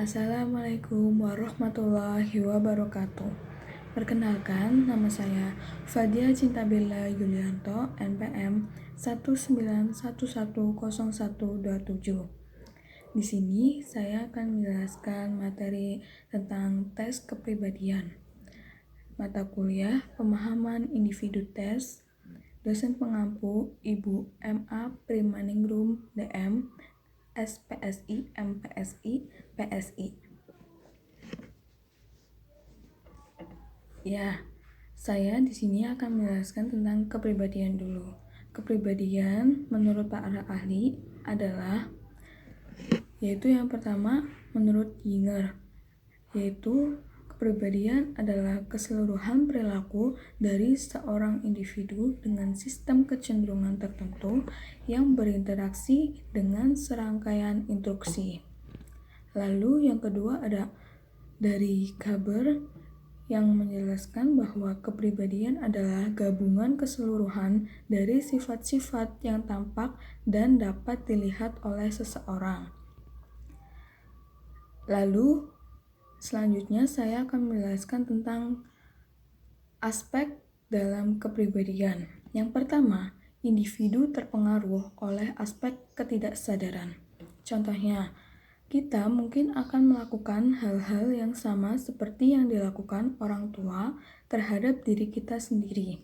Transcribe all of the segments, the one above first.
Assalamualaikum warahmatullahi wabarakatuh. Perkenalkan, nama saya Fadia Cintabella Yulianto, NPM 191100127. Di sini saya akan menjelaskan materi tentang tes kepribadian. Mata kuliah Pemahaman Individu Tes. Dosen pengampu Ibu M.A. Primaningrum, DM, SPSI, MPSI, PSI. Ya, saya di sini akan menjelaskan tentang kepribadian dulu. Kepribadian menurut para ahli adalah yaitu yang pertama menurut Yinger, yaitu kepribadian adalah keseluruhan perilaku dari seorang individu dengan sistem kecenderungan tertentu yang berinteraksi dengan serangkaian instruksi. Lalu yang kedua ada dari Kaber yang menjelaskan bahwa kepribadian adalah gabungan keseluruhan dari sifat-sifat yang tampak dan dapat dilihat oleh seseorang. Lalu selanjutnya saya akan menjelaskan tentang aspek dalam kepribadian. Yang pertama, individu terpengaruh oleh aspek ketidaksadaran. Contohnya, kita mungkin akan melakukan hal-hal yang sama seperti yang dilakukan orang tua terhadap diri kita sendiri.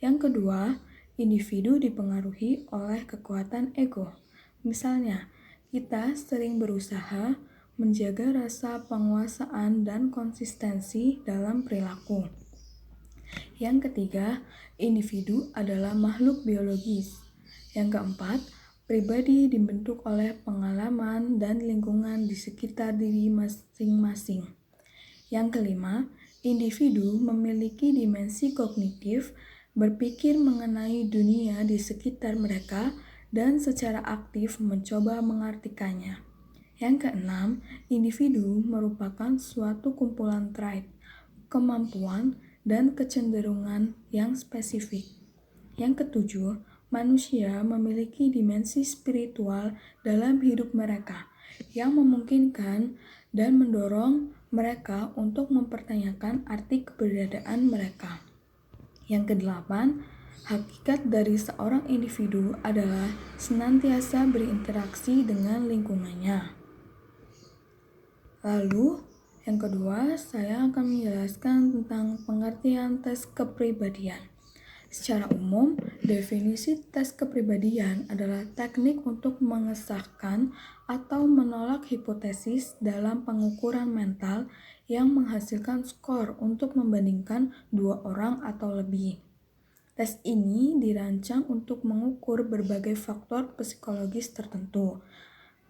Yang kedua, individu dipengaruhi oleh kekuatan ego. Misalnya, kita sering berusaha menjaga rasa penguasaan dan konsistensi dalam perilaku. Yang ketiga, individu adalah makhluk biologis. Yang keempat, pribadi dibentuk oleh pengalaman dan lingkungan di sekitar diri masing-masing. Yang kelima, individu memiliki dimensi kognitif, berpikir mengenai dunia di sekitar mereka dan secara aktif mencoba mengartikannya. Yang keenam, individu merupakan suatu kumpulan trait, kemampuan, dan kecenderungan yang spesifik. Yang ketujuh, manusia memiliki dimensi spiritual dalam hidup mereka yang memungkinkan dan mendorong mereka untuk mempertanyakan arti keberadaan mereka. Yang kedelapan, hakikat dari seorang individu adalah senantiasa berinteraksi dengan lingkungannya. Lalu, yang kedua, saya akan menjelaskan tentang pengertian tes kepribadian. Secara umum, definisi tes kepribadian adalah teknik untuk mengesahkan atau menolak hipotesis dalam pengukuran mental yang menghasilkan skor untuk membandingkan dua orang atau lebih. Tes ini dirancang untuk mengukur berbagai faktor psikologis tertentu.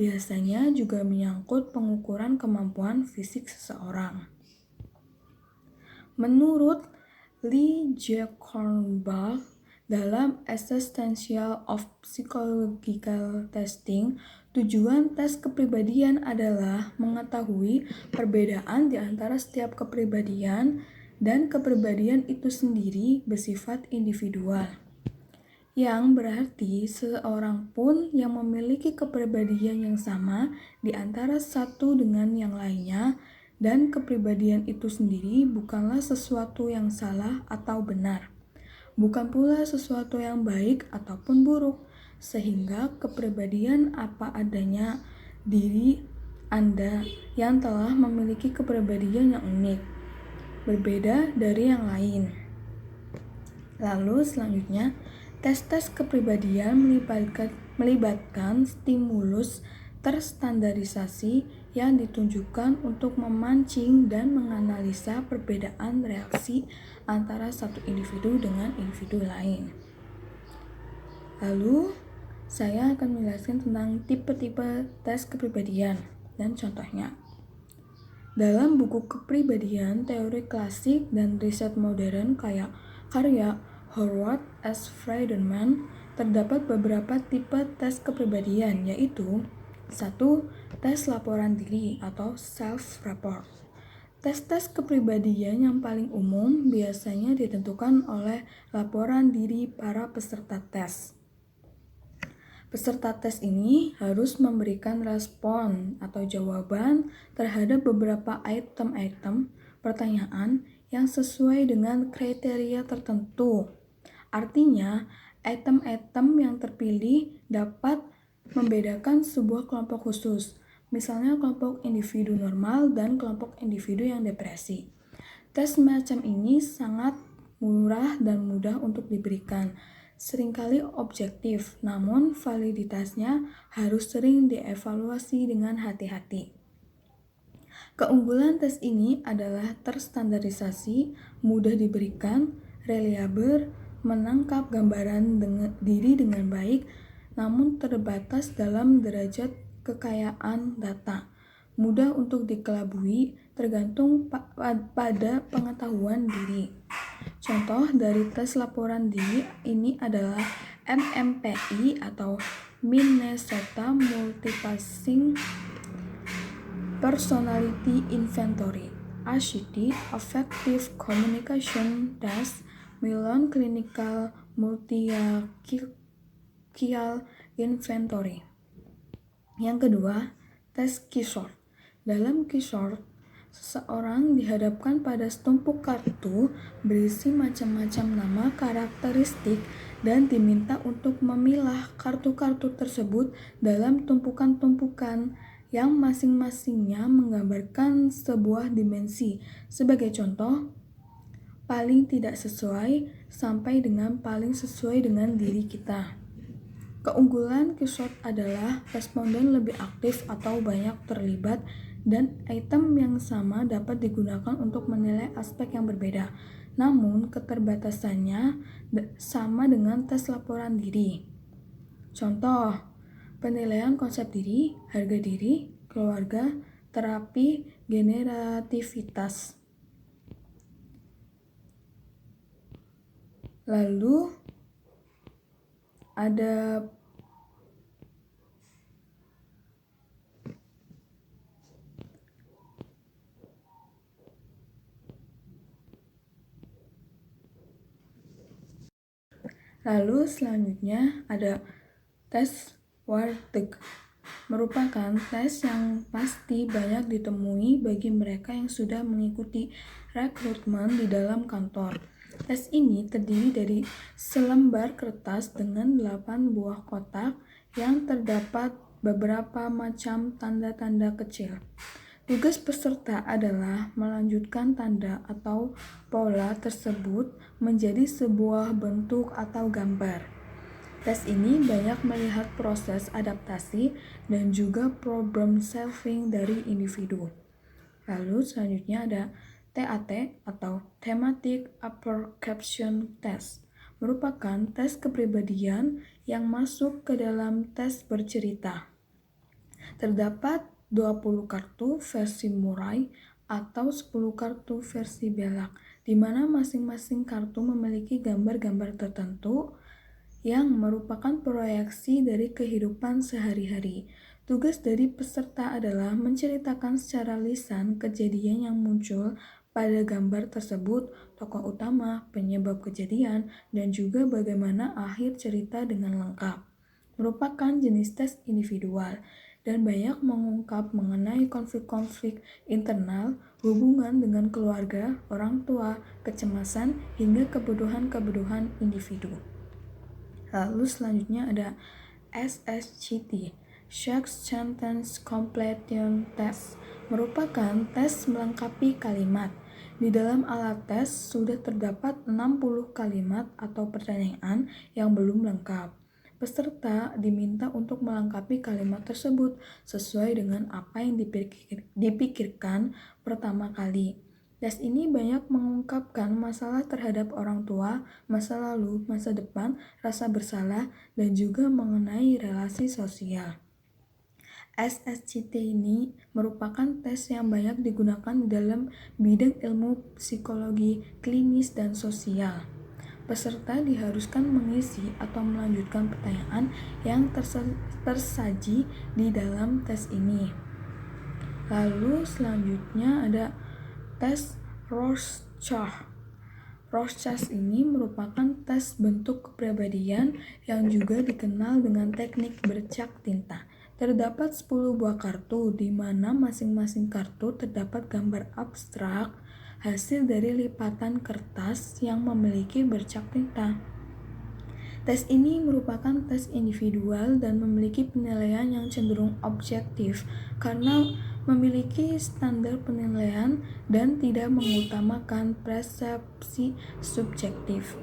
Biasanya juga menyangkut pengukuran kemampuan fisik seseorang. Menurut Lee J. Kornbluh dalam Essentials of Psychological Testing, tujuan tes kepribadian adalah mengetahui perbedaan di antara setiap kepribadian dan kepribadian itu sendiri bersifat individual. Yang berarti seseorang pun yang memiliki kepribadian yang sama di antara satu dengan yang lainnya, dan kepribadian itu sendiri bukanlah sesuatu yang salah atau benar, bukan pula sesuatu yang baik ataupun buruk, sehingga kepribadian apa adanya diri Anda yang telah memiliki kepribadian yang unik, berbeda dari yang lain. Lalu selanjutnya, tes-tes kepribadian melibatkan stimulus terstandarisasi yang ditunjukkan untuk memancing dan menganalisa perbedaan reaksi antara satu individu dengan individu lain. Lalu, saya akan menjelaskan tentang tipe-tipe tes kepribadian dan contohnya. Dalam buku kepribadian, teori klasik dan riset modern kayak karya Howard S. Friedman, terdapat beberapa tipe tes kepribadian, yaitu 1. Tes laporan diri atau self-report. Tes-tes kepribadian yang paling umum biasanya ditentukan oleh laporan diri para peserta tes. Peserta tes ini harus memberikan respon atau jawaban terhadap beberapa item-item pertanyaan yang sesuai dengan kriteria tertentu. Artinya, item-item yang terpilih dapat membedakan sebuah kelompok khusus, misalnya kelompok individu normal dan kelompok individu yang depresi. Tes semacam ini sangat murah dan mudah untuk diberikan, seringkali objektif, namun validitasnya harus sering dievaluasi dengan hati-hati. Keunggulan tes ini adalah terstandarisasi, mudah diberikan, reliabel, menangkap gambaran diri dengan baik, namun terbatas dalam derajat kekayaan data, mudah untuk dikelabui, tergantung pada pengetahuan diri. Contoh dari tes laporan diri ini adalah MMPI atau Minnesota Multipassing Personality Inventory, ACT, Affective Communication Test, Milan Clinical Multi-Hierarchical Inventory. Yang kedua, tes Quixote. Dalam Quixote, seseorang dihadapkan pada setumpuk kartu berisi macam-macam nama karakteristik dan diminta untuk memilah kartu-kartu tersebut dalam tumpukan-tumpukan yang masing-masingnya menggambarkan sebuah dimensi. Sebagai contoh, paling tidak sesuai sampai dengan paling sesuai dengan diri kita. Keunggulan Quixote adalah responden lebih aktif atau banyak terlibat dan item yang sama dapat digunakan untuk menilai aspek yang berbeda. Namun, keterbatasannya sama dengan tes laporan diri. Contoh, penilaian konsep diri, harga diri, keluarga, terapi, generativitas. Lalu ada selanjutnya ada tes Warteg, merupakan tes yang pasti banyak ditemui bagi mereka yang sudah mengikuti rekrutmen di dalam kantor. Tes ini terdiri dari selembar kertas dengan 8 buah kotak yang terdapat beberapa macam tanda-tanda kecil. Tugas peserta adalah melanjutkan tanda atau pola tersebut menjadi sebuah bentuk atau gambar. Tes ini banyak melihat proses adaptasi dan juga problem solving dari individu. Lalu selanjutnya ada TAT atau Thematic Application Test, merupakan tes kepribadian yang masuk ke dalam tes bercerita. Terdapat 20 kartu versi murai atau 10 kartu versi belak, di mana masing-masing kartu memiliki gambar-gambar tertentu yang merupakan proyeksi dari kehidupan sehari-hari. Tugas dari peserta adalah menceritakan secara lisan kejadian yang muncul pada gambar tersebut, tokoh utama, penyebab kejadian, dan juga bagaimana akhir cerita dengan lengkap. Merupakan jenis tes individual dan banyak mengungkap mengenai konflik-konflik internal, hubungan dengan keluarga, orang tua, kecemasan, hingga kebutuhan-kebutuhan individu. Lalu selanjutnya ada SSCT, Short Sentence Completion Test, merupakan tes melengkapi kalimat. Di dalam alat tes sudah terdapat 60 kalimat atau pertanyaan yang belum lengkap. Peserta diminta untuk melengkapi kalimat tersebut sesuai dengan apa yang dipikirkan pertama kali. Tes ini banyak mengungkapkan masalah terhadap orang tua, masa lalu, masa depan, rasa bersalah, dan juga mengenai relasi sosial. SSCT ini merupakan tes yang banyak digunakan dalam bidang ilmu psikologi klinis dan sosial. Peserta diharuskan mengisi atau melanjutkan pertanyaan yang tersaji di dalam tes ini. Lalu selanjutnya ada tes Rorschach. Rorschach ini merupakan tes bentuk kepribadian yang juga dikenal dengan teknik bercak tinta. Terdapat 10 buah kartu, di mana masing-masing kartu terdapat gambar abstrak hasil dari lipatan kertas yang memiliki bercak tinta. Tes ini merupakan tes individual dan memiliki penilaian yang cenderung objektif karena memiliki standar penilaian dan tidak mengutamakan persepsi subjektif.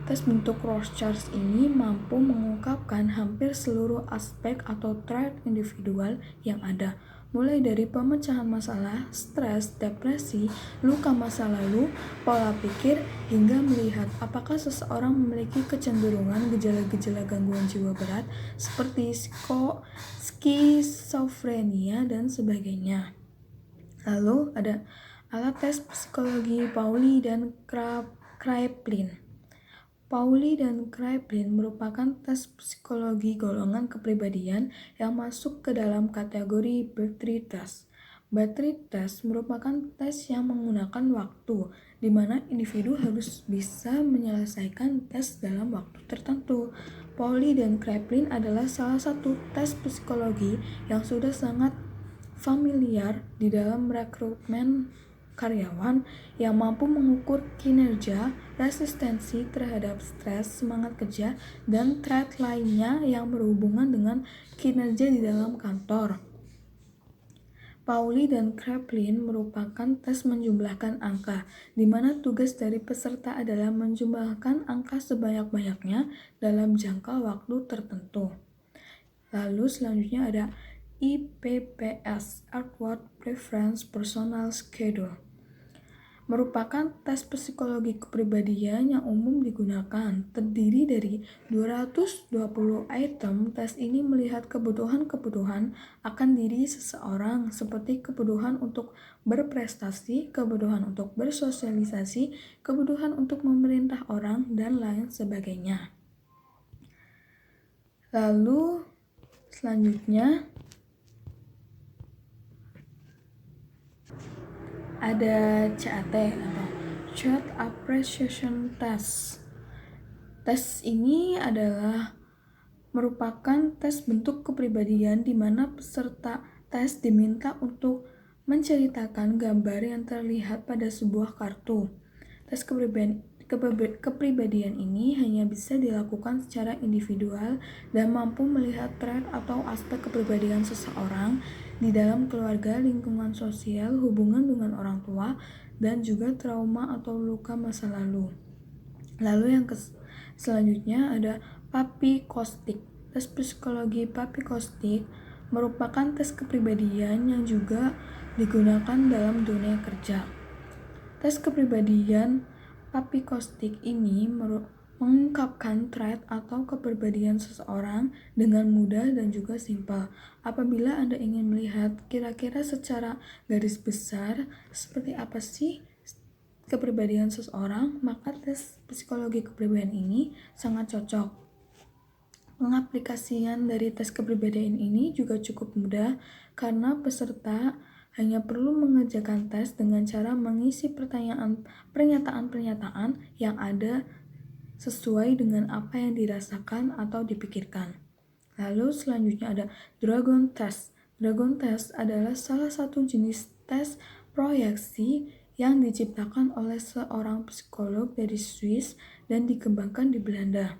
Tes bentuk Rorschach ini mampu mengungkapkan hampir seluruh aspek atau trait individual yang ada, mulai dari pemecahan masalah, stres, depresi, luka masa lalu, pola pikir, hingga melihat apakah seseorang memiliki kecenderungan gejala-gejala gangguan jiwa berat seperti skizofrenia dan sebagainya. Lalu ada alat tes psikologi Pauli dan Kraepelin. Pauli dan Kraepelin merupakan tes psikologi golongan kepribadian yang masuk ke dalam kategori Battery Test. Battery Test merupakan tes yang menggunakan waktu, di mana individu harus bisa menyelesaikan tes dalam waktu tertentu. Pauli dan Kraepelin adalah salah satu tes psikologi yang sudah sangat familiar di dalam rekrutmen karyawan yang mampu mengukur kinerja, resistensi terhadap stres, semangat kerja, dan trait lainnya yang berhubungan dengan kinerja di dalam kantor. Pauli dan Kraepelin merupakan tes menjumlahkan angka, di mana tugas dari peserta adalah menjumlahkan angka sebanyak-banyaknya dalam jangka waktu tertentu. Lalu selanjutnya ada IPPS, Upward Preference Personal Schedule. Merupakan tes psikologi kepribadian yang umum digunakan. Terdiri dari 220 item. Tes ini melihat kebutuhan-kebutuhan akan diri seseorang seperti kebutuhan untuk berprestasi, kebutuhan untuk bersosialisasi, kebutuhan untuk memerintah orang, dan lain sebagainya. Lalu selanjutnya ada CAT atau Child Appreciation Test. Tes ini adalah merupakan tes bentuk kepribadian di mana peserta tes diminta untuk menceritakan gambar yang terlihat pada sebuah kartu. Tes kepribadian ini hanya bisa dilakukan secara individual dan mampu melihat trait atau aspek kepribadian seseorang di dalam keluarga, lingkungan sosial, hubungan dengan orang tua, dan juga trauma atau luka masa lalu. Lalu yang selanjutnya ada Papy Kostick. Tes psikologi Papy Kostick merupakan tes kepribadian yang juga digunakan dalam dunia kerja. Tes kepribadian Papy Kostick ini mengungkapkan trait atau kepribadian seseorang dengan mudah dan juga simpel. Apabila Anda ingin melihat kira-kira secara garis besar seperti apa sih kepribadian seseorang, maka tes psikologi kepribadian ini sangat cocok. Pengaplikasian dari tes kepribadian ini juga cukup mudah karena peserta hanya perlu mengerjakan tes dengan cara mengisi pernyataan-pernyataan yang ada sesuai dengan apa yang dirasakan atau dipikirkan. Lalu selanjutnya ada Dragon Test. Dragon Test adalah salah satu jenis tes proyeksi yang diciptakan oleh seorang psikolog dari Swiss dan dikembangkan di Belanda.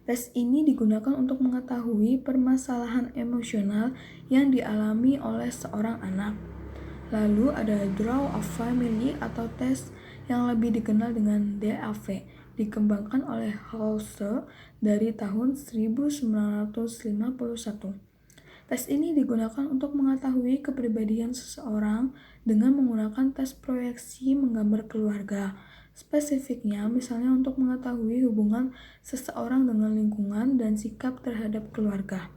Tes ini digunakan untuk mengetahui permasalahan emosional yang dialami oleh seorang anak. Lalu ada Draw a Family atau tes yang lebih dikenal dengan DAV, dikembangkan oleh Halse dari tahun 1951. Tes ini digunakan untuk mengetahui kepribadian seseorang dengan menggunakan tes proyeksi menggambar keluarga. Spesifiknya, misalnya untuk mengetahui hubungan seseorang dengan lingkungan dan sikap terhadap keluarga.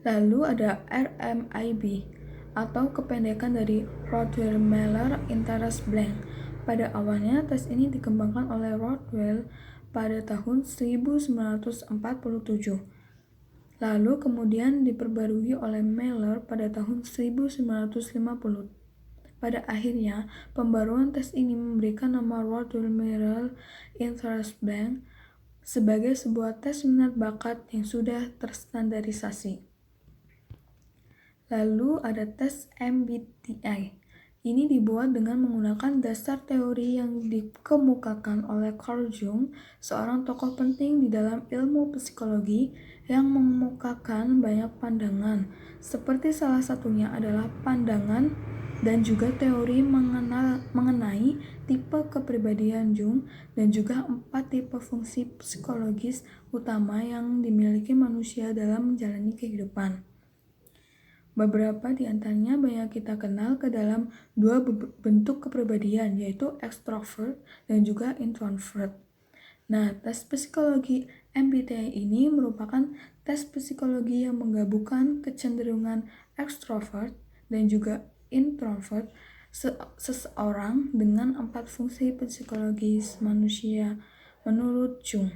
Lalu ada RMIB atau kependekan dari Rothwell-Meller Interest Blank. Pada awalnya, tes ini dikembangkan oleh Rothwell pada tahun 1947. Lalu kemudian diperbarui oleh Meller pada tahun 1950. Pada akhirnya, pembaruan tes ini memberikan nama World Mineral Interest Bank sebagai sebuah tes minat bakat yang sudah terstandarisasi. Lalu ada tes MBTI. Ini dibuat dengan menggunakan dasar teori yang dikemukakan oleh Carl Jung, seorang tokoh penting di dalam ilmu psikologi yang mengemukakan banyak pandangan, seperti salah satunya adalah pandangan dan juga teori mengenai tipe kepribadian Jung dan juga 4 tipe fungsi psikologis utama yang dimiliki manusia dalam menjalani kehidupan. Beberapa di antaranya banyak kita kenal ke dalam 2 bentuk kepribadian, yaitu extrovert dan juga introvert. Nah, tes psikologi MBTI ini merupakan tes psikologi yang menggabungkan kecenderungan extrovert dan juga introvert seseorang dengan 4 fungsi psikologis manusia menurut Jung.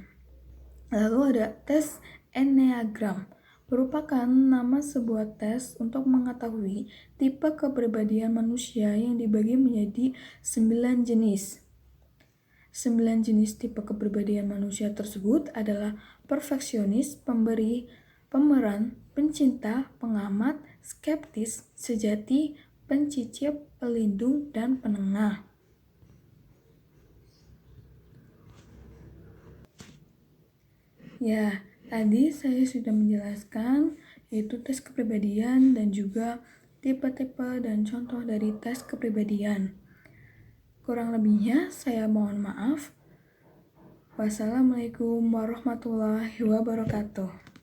Lalu ada tes Enneagram, merupakan nama sebuah tes untuk mengetahui tipe kepribadian manusia yang dibagi menjadi 9 jenis. 9 jenis tipe kepribadian manusia tersebut adalah perfeksionis, pemberi, pemeran, pencinta, pengamat, skeptis, sejati, pencicip, pelindung, dan penengah. Ya, tadi saya sudah menjelaskan yaitu tes kepribadian dan juga tipe-tipe dan contoh dari tes kepribadian. Kurang lebihnya saya mohon maaf. Wassalamualaikum warahmatullahi wabarakatuh.